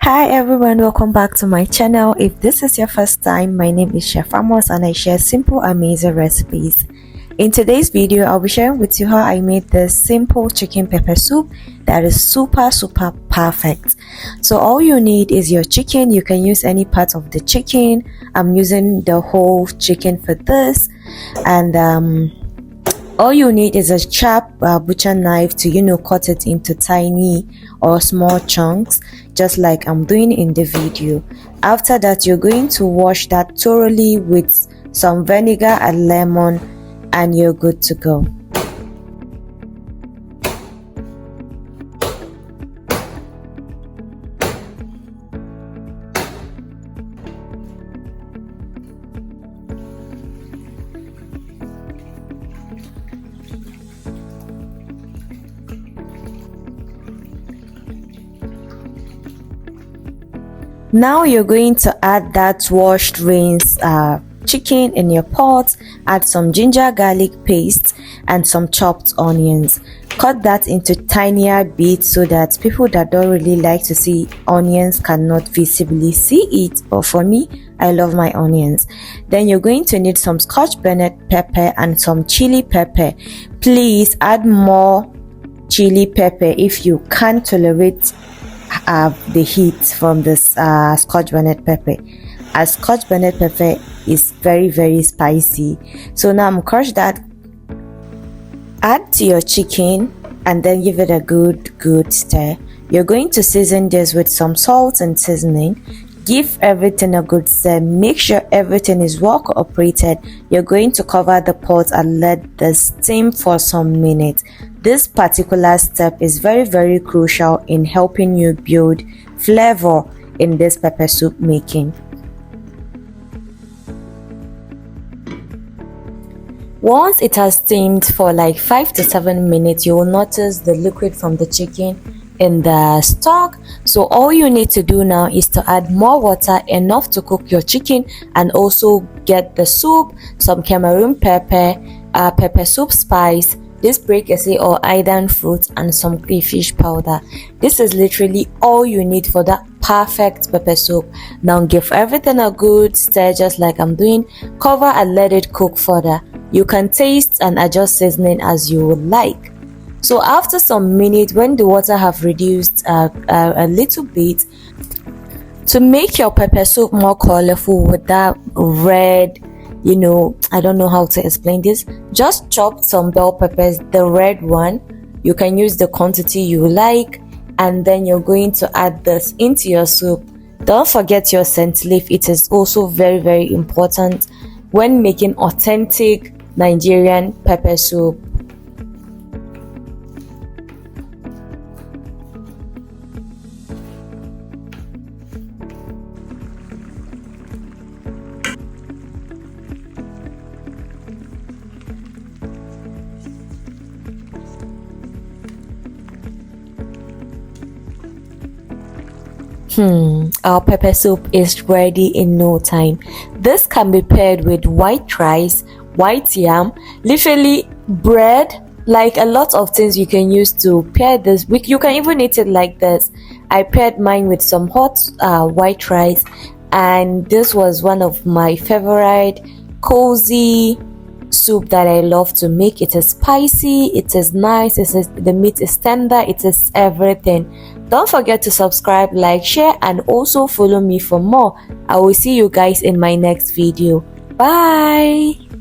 Hi everyone, welcome back to my channel. If this is your first time, my name is Chef Amos and I share simple amazing recipes. In today's video, I'll be sharing with you how I made this simple chicken pepper soup that is super perfect. So all you need is your chicken. You can use any part of the chicken. I'm using the whole chicken for this, and all you need is a sharp butcher knife to cut it into tiny or small chunks, just like I'm doing in the video. After that, you're going to wash that thoroughly with some vinegar and lemon, and you're good to go. Now you're going to add that washed rinsed chicken in your pot. Add some ginger garlic paste and some chopped onions. Cut that into tinier bits so that people that don't really like to see onions cannot visibly see it, but for me, I love my onions. Then you're going to need some scotch bonnet pepper and some chili pepper. Please add more chili pepper if you can't tolerate the heat from this scotch bonnet pepper, as scotch bonnet pepper is very spicy. So now I'm crush that, add to your chicken, and then give it a good stir. You're going to season this with some salt and seasoning. Give everything a good stir. Make sure everything is well cooperated. You're going to cover the pot and let this steam for some minutes. This particular step is very crucial in helping you build flavor in this pepper soup making. Once it has steamed for like 5 to 7 minutes, you will notice the liquid from the chicken in the stock. So all you need to do now is to add more water, enough to cook your chicken, and also get the soup, some Cameroon pepper, pepper soup spice, this preketse or Aidan fruit, and some crayfish powder. This is literally all you need for that perfect pepper soup. Now give everything a good stir, just like I'm doing. Cover and let it cook further. You can taste and adjust seasoning as you would like. So after some minutes, when the water have reduced a little bit, to make your pepper soup more colorful with that red, I don't know how to explain this, just chop some bell peppers, the red one. You can use the quantity you like, and then you're going to add this into your soup. Don't forget your scent leaf. It is also very important when making authentic Nigerian pepper soup. Our pepper soup is ready in no time. This can be paired with white rice, white yam, literally bread, like a lot of things you can use to pair this. You can even eat it like this. I paired mine with some hot white rice, and this was one of my favorite cozy soup that I love to make. It is spicy, it is nice, the meat is tender, it is everything. Don't forget to subscribe, like, share, and also follow me for more. I will see you guys in my next video. Bye.